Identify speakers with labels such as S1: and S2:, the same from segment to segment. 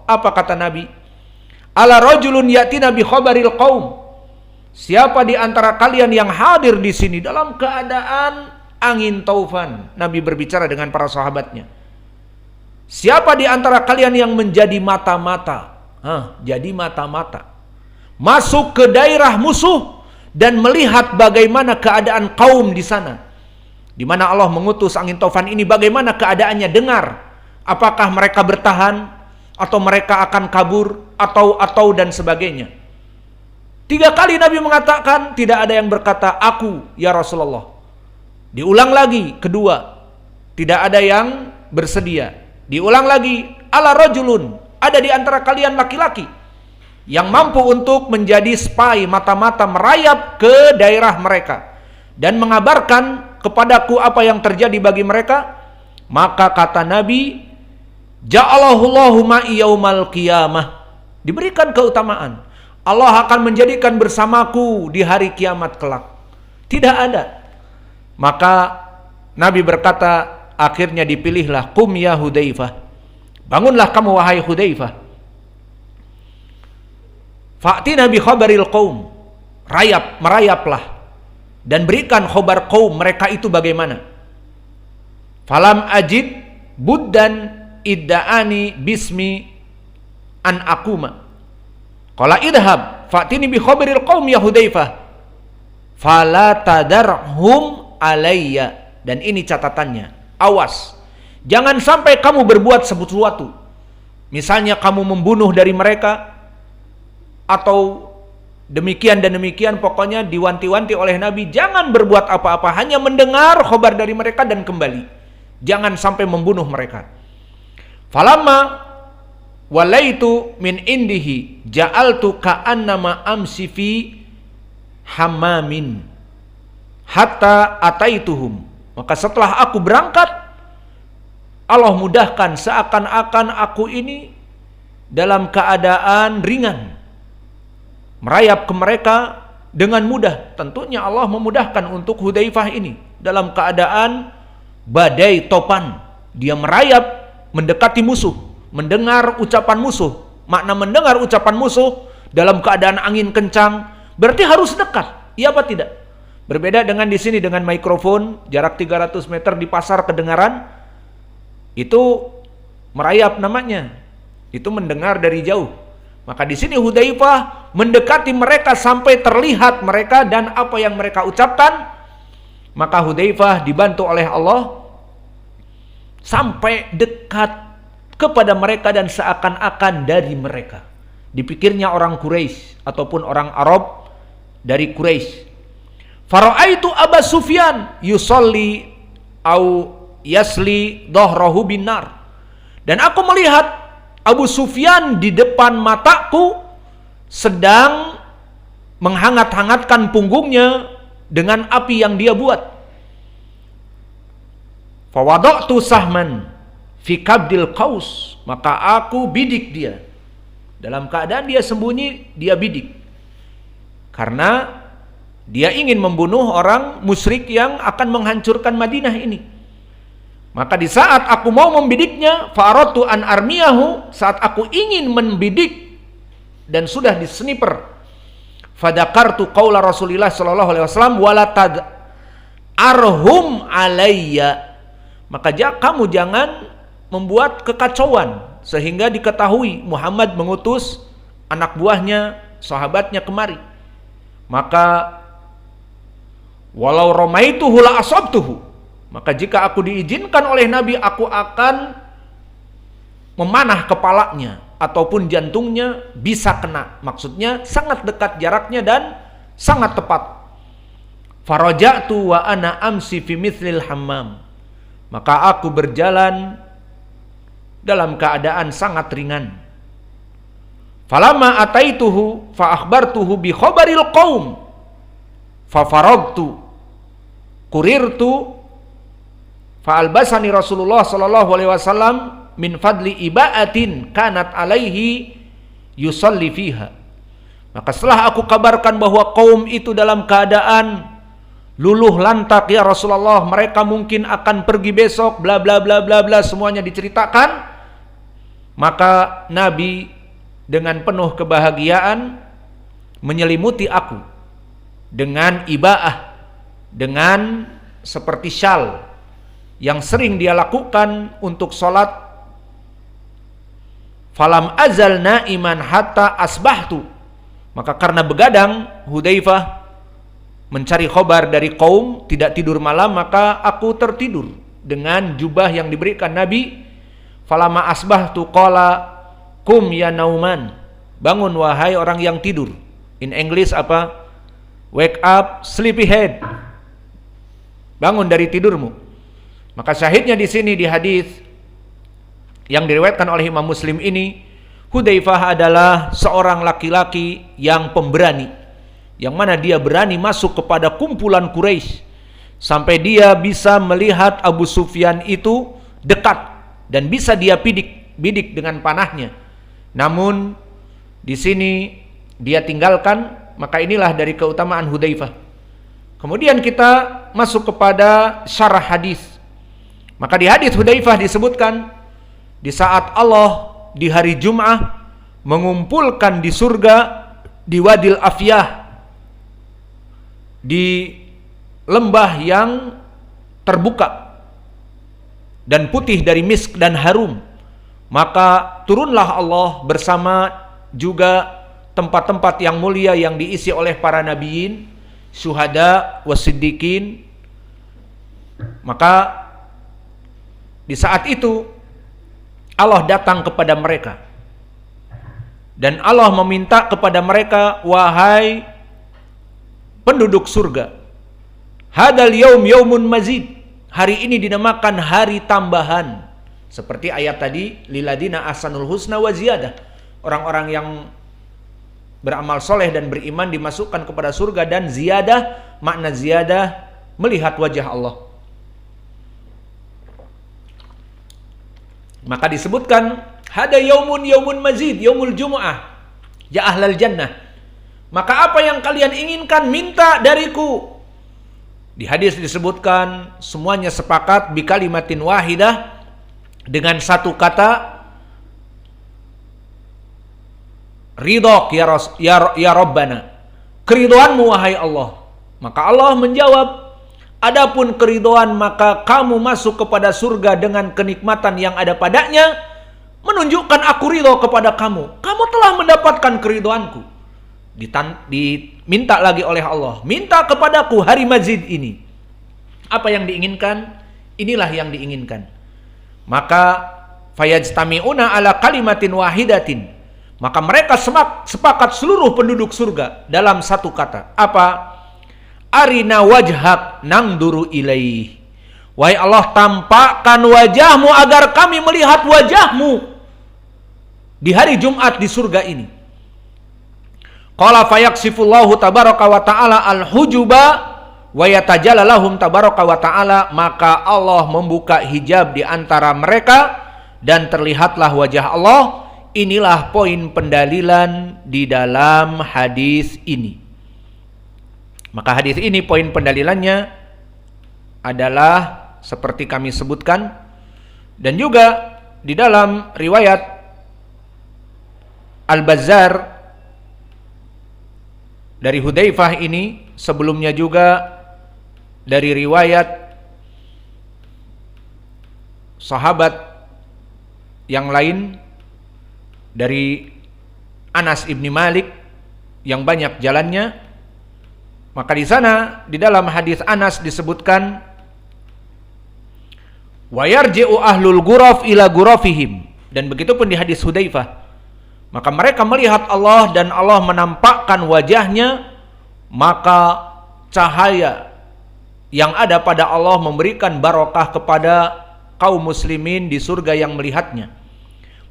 S1: Apa kata Nabi? Ala rajulun yatina bi khabaril qaum. Siapa di antara kalian yang hadir di sini dalam keadaan angin taufan? Nabi berbicara dengan para sahabatnya. Siapa di antara kalian yang menjadi mata-mata? Jadi mata-mata. Masuk ke daerah musuh dan melihat bagaimana keadaan kaum di sana. Di mana Allah mengutus angin taufan ini, bagaimana keadaannya, dengar. Apakah mereka bertahan atau mereka akan kabur atau dan sebagainya. 3 kali Nabi mengatakan, tidak ada yang berkata aku ya Rasulullah. Diulang lagi kedua, tidak ada yang bersedia. Diulang lagi, ala rajulun, ada di antara kalian laki-laki yang mampu untuk menjadi spy, mata-mata merayap ke daerah mereka dan mengabarkan kepadaku apa yang terjadi bagi mereka. Maka kata Nabi, ja'alahullahu ma'i yaumal qiyamah, diberikan keutamaan, Allah akan menjadikan bersamaku di hari kiamat kelak. Tidak ada. Maka Nabi berkata, akhirnya dipilihlah, qum ya Hudzaifah, bangunlah kamu wahai Hudzaifah, fa'tina bi khabaril qaum, merayaplah dan berikan khabar kaum mereka itu bagaimana. Falam ajid buddan idda'ani bismi an akuma. Qala idhab fa'tini bi khabaril qaum ya Hudzaifah fala tadarhum alayya. Dan ini catatannya, awas, jangan sampai kamu berbuat sesuatu, misalnya kamu membunuh dari mereka atau demikian dan demikian. Pokoknya diwanti-wanti oleh Nabi, jangan berbuat apa-apa, hanya mendengar khabar dari mereka dan kembali, jangan sampai membunuh mereka. Falamma walaitu min indihi ja'altu ka'annama amsi fi hammamin hatta ataituhum. Maka setelah aku berangkat, Allah mudahkan, seakan-akan aku ini dalam keadaan ringan, merayap ke mereka dengan mudah. Tentunya Allah memudahkan untuk Hudzaifah ini dalam keadaan badai topan. Dia merayap mendekati musuh, mendengar ucapan musuh. Makna mendengar ucapan musuh dalam keadaan angin kencang berarti harus dekat. Iya apa tidak? Berbeda dengan di sini dengan mikrofon jarak 300 meter di pasar kedengaran, itu merayap namanya. Itu mendengar dari jauh. Maka di sini Hudzaifah mendekati mereka sampai terlihat mereka dan apa yang mereka ucapkan. Maka Hudzaifah dibantu oleh Allah sampai dekat kepada mereka dan seakan-akan dari mereka. Dipikirnya orang Quraisy ataupun orang Arab dari Quraisy. Fara'aitu Aba Sufyan yusalli au yasli dhahrahu binar. Dan aku melihat Abu Sufyan di depan mataku sedang menghangat-hangatkan punggungnya dengan api yang dia buat. Fawada'tu sahman fi kabdil qaus, maka aku bidik dia. Dalam keadaan dia sembunyi, dia bidik. Karena dia ingin membunuh orang musyrik yang akan menghancurkan Madinah ini. Maka di saat aku mau membidiknya, fa'aratu an armiyahu, saat aku ingin membidik dan sudah di sniper, fadakartu qaula Rasulillah sallallahu alaihi wasallam wala tad arhum alayya, maka kamu jangan membuat kekacauan sehingga diketahui Muhammad mengutus anak buahnya, sahabatnya kemari. Maka walau ramaituhu la asabtuhu, maka jika aku diizinkan oleh Nabi, aku akan memanah kepalanya ataupun jantungnya, bisa kena. Maksudnya sangat dekat jaraknya dan sangat tepat. Faraja'tu wa ana amsi fi mithlil hammam, maka aku berjalan dalam keadaan sangat ringan. Falamma ataituhu fa akhbartuhu bi khabaril qaum fa faragtu kurirtu fa albasani Rasulullah sallallahu alaihi wasallam min fadli ibaatin kanat alaihi yusalli fiha. Maka setelah aku kabarkan bahwa kaum itu dalam keadaan luluh lantak, ya Rasulullah, mereka mungkin akan pergi besok, bla bla bla bla bla, semuanya diceritakan. Maka Nabi dengan penuh kebahagiaan menyelimuti aku dengan ibaah, dengan seperti syal yang sering dia lakukan untuk sholat. Falam azal naiman hatta asbahtu. Maka karena begadang Hudzaifah mencari khabar dari kaum, tidak tidur malam, maka aku tertidur dengan jubah yang diberikan Nabi. Falama asbahtu qala kum ya nauman. Bangun wahai orang yang tidur. In English apa? Wake up sleepyhead. Bangun dari tidurmu. Maka syahidnya di sini di hadis yang diriwayatkan oleh Imam Muslim ini, Hudzaifah adalah seorang laki-laki yang pemberani, yang mana dia berani masuk kepada kumpulan Quraisy sampai dia bisa melihat Abu Sufyan itu dekat dan bisa dia bidik dengan panahnya. Namun di sini dia tinggalkan. Maka inilah dari keutamaan Hudzaifah. Kemudian kita masuk kepada syarah hadis. Maka di hadis Hudzaifah disebutkan, di saat Allah di hari Jum'ah mengumpulkan di surga di Wadil Afyah, di lembah yang terbuka dan putih dari misk dan harum, maka turunlah Allah bersama juga tempat-tempat yang mulia yang diisi oleh para nabiyin, syuhada, wasiddiqin. Maka di saat itu Allah datang kepada mereka dan Allah meminta kepada mereka, wahai penduduk surga, hadal yaum yaumun mazid, hari ini dinamakan hari tambahan. Seperti ayat tadi, liladina ahsanul husna wa ziyadah. Orang-orang yang beramal soleh dan beriman dimasukkan kepada surga, dan ziyadah, makna ziyadah melihat wajah Allah. Maka disebutkan, hada yaumun mazid, yaumul jumu'ah, ya ahlal jannah. Maka apa yang kalian inginkan, minta dariku. Di hadis disebutkan semuanya sepakat bi kalimatin wahidah, dengan satu kata, ridhok ya Rabbana, keridhoanmu wahai Allah. Maka Allah menjawab, adapun keridhoan maka kamu masuk kepada surga dengan kenikmatan yang ada padanya, menunjukkan aku ridho kepada kamu. Kamu telah mendapatkan keridhoanku. Diminta lagi oleh Allah, minta kepadaku hari mazid ini. Apa yang diinginkan? Inilah yang diinginkan. Maka fayajtami'una ala kalimatin wahidatin. Maka mereka sepakat seluruh penduduk surga dalam satu kata. Apa? Arina wajhak nangduru ilaih. Wahai Allah, tampakkan wajahmu agar kami melihat wajahmu di hari Jumat di surga ini. Qala fayaksifullahu tabaraka wa ta'ala al-hujuba wa yatajalla lahum tabaraka wa ta'ala. Maka Allah membuka hijab di antara mereka dan terlihatlah wajah Allah. Inilah poin pendalilan di dalam hadis ini. Maka hadis ini poin pendalilannya adalah seperti kami sebutkan, dan juga di dalam riwayat Al-Bazzar dari Hudzaifah ini, sebelumnya juga dari riwayat sahabat yang lain dari Anas ibni Malik yang banyak jalannya. Maka di sana di dalam hadis Anas disebutkan, wa yarji'u ahlul ghuraf ila ghurafihim, dan begitu pun di hadis Hudzaifah. Maka mereka melihat Allah dan Allah menampakkan wajahnya, maka cahaya yang ada pada Allah memberikan barokah kepada kaum muslimin di surga yang melihatnya.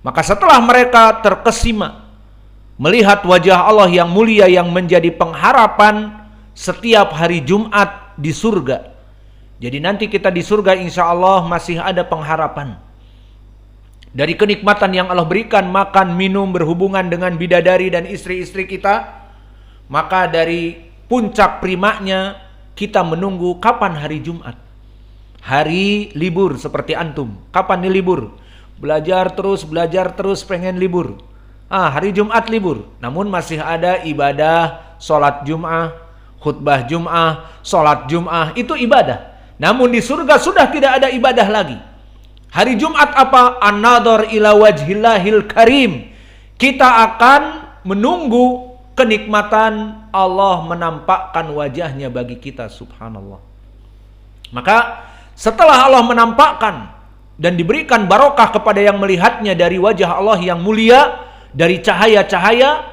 S1: Maka setelah mereka terkesima melihat wajah Allah yang mulia yang menjadi pengharapan setiap hari Jumat di surga. Jadi nanti kita di surga insya Allah masih ada pengharapan. Dari kenikmatan yang Allah berikan, makan, minum, berhubungan dengan bidadari dan istri-istri kita. Maka dari puncak primaknya kita menunggu kapan hari Jumat. Hari libur seperti antum. Kapan nih libur? belajar terus pengen libur. Hari Jumat libur, namun masih ada ibadah sholat Jum'ah, khutbah Jum'ah, sholat Jum'ah, itu ibadah. Namun di surga sudah tidak ada ibadah lagi. Hari Jumat apa? An-nadhar ila wajhillahil karim. Kita akan menunggu kenikmatan Allah menampakkan wajahnya bagi kita, subhanallah. Maka setelah Allah menampakkan dan diberikan barokah kepada yang melihatnya dari wajah Allah yang mulia, dari cahaya-cahaya,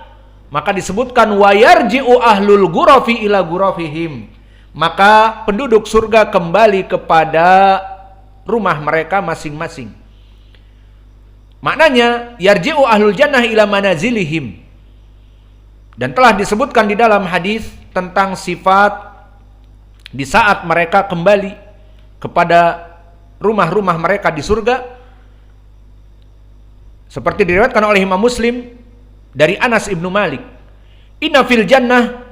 S1: maka disebutkan wa yarji'u ahlul ghurafi ila ghurafihim. Maka penduduk surga kembali kepada rumah mereka masing-masing. Maknanya yarji'u ahlul jannah ila manazilihim. Dan telah disebutkan di dalam hadis tentang sifat di saat mereka kembali kepada rumah-rumah mereka di surga. Seperti diriwayatkan oleh Imam Muslim dari Anas ibnu Malik, inna fil jannah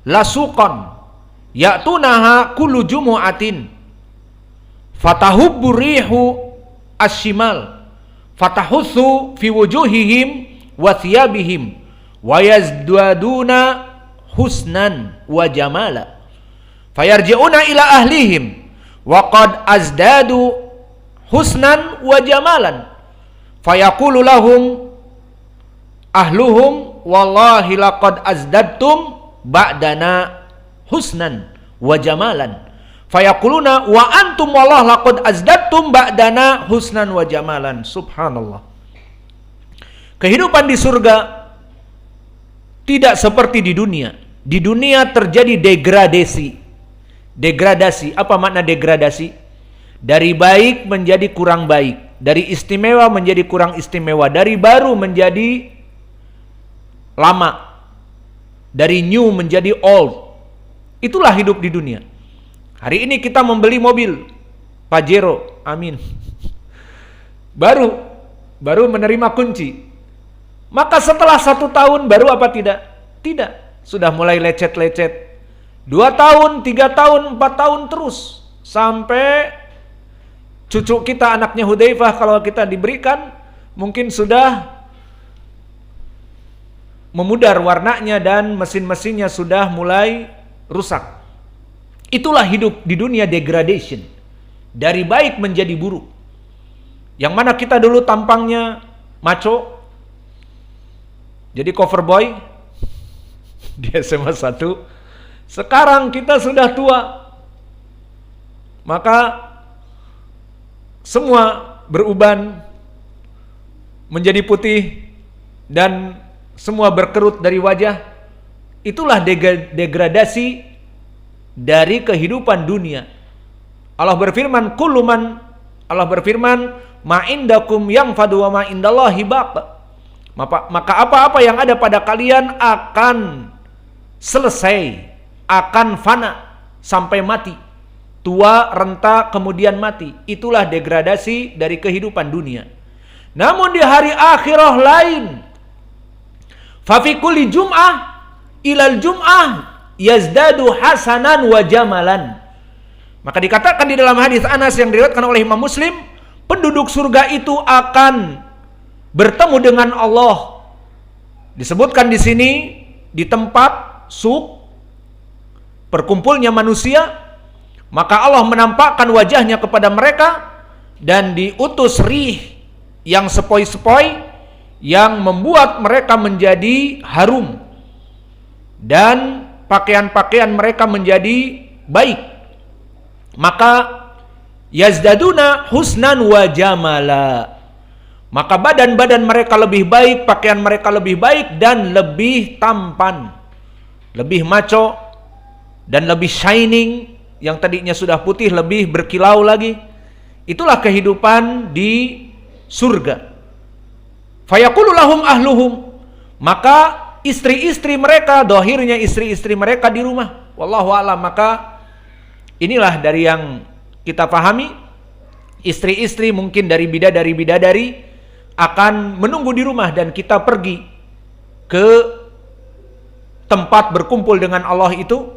S1: lasuqan ya'tunaha kullu jumu'atin fatahubbu rihu asyimal fatahussu fi wujuhihim wa thiyabihim wa yazdaduna husnan wa jamala fayarji'una ila ahlihim wa qad azdadu husnan wa jamalan fayaqulu lahum ahluhum wallahi laqad azdadtum ba'dana husnan wa jamalan fayaquluna wa antum wallahi laqad azdadtum ba'dana husnan wa jamalan. Subhanallah. Kehidupan di surga tidak seperti di dunia. Di dunia terjadi degradasi. Apa makna degradasi? Dari baik menjadi kurang baik, dari istimewa menjadi kurang istimewa, dari baru menjadi lama, dari new menjadi old. Itulah hidup di dunia. Hari ini kita membeli mobil Pajero, amin, baru menerima kunci. Maka setelah 1 tahun baru apa tidak? Tidak, sudah mulai lecet-lecet. 2 tahun, 3 tahun, 4 tahun terus sampai cucu kita, anaknya Hudzaifah, kalau kita diberikan, mungkin sudah memudar warnanya dan mesin-mesinnya sudah mulai rusak. Itulah hidup di dunia, degradation. Dari baik menjadi buruk. Yang mana kita dulu tampangnya maco, jadi cover boy di SMA 1. Sekarang kita sudah tua, maka semua beruban menjadi putih dan semua berkerut dari wajah. Itulah degradasi dari kehidupan dunia. Allah berfirman, Allah berfirman, ma indakum yanfadu wa ma indallahi baq. Maka apa-apa yang ada pada kalian akan selesai, akan fana sampai mati. Tua, renta, kemudian mati. Itulah degradasi dari kehidupan dunia. Namun di hari akhirah lain. Fa fi kulli jum'ah ilal jum'ah yazdadu hasanan wa jamalan. Maka dikatakan di dalam hadis Anas yang diriwayatkan oleh Imam Muslim, penduduk surga itu akan bertemu dengan Allah. Disebutkan di sini di tempat suq, perkumpulnya manusia. Maka Allah menampakkan wajahnya kepada mereka dan diutus rih yang sepoi-sepoi yang membuat mereka menjadi harum dan pakaian-pakaian mereka menjadi baik. Maka yazdaduna husnan wa jamala. Maka badan-badan mereka lebih baik, pakaian mereka lebih baik dan lebih tampan, lebih maco dan lebih shining. Yang tadinya sudah putih lebih berkilau lagi. Itulah kehidupan di surga. Fayaqulu lahum ahluhum. Maka istri-istri mereka, dohirnya istri-istri mereka di rumah. Wallahu a'lam. Maka inilah dari yang kita pahami. Istri-istri mungkin dari bidadari-bidadari akan menunggu di rumah dan kita pergi ke tempat berkumpul dengan Allah itu.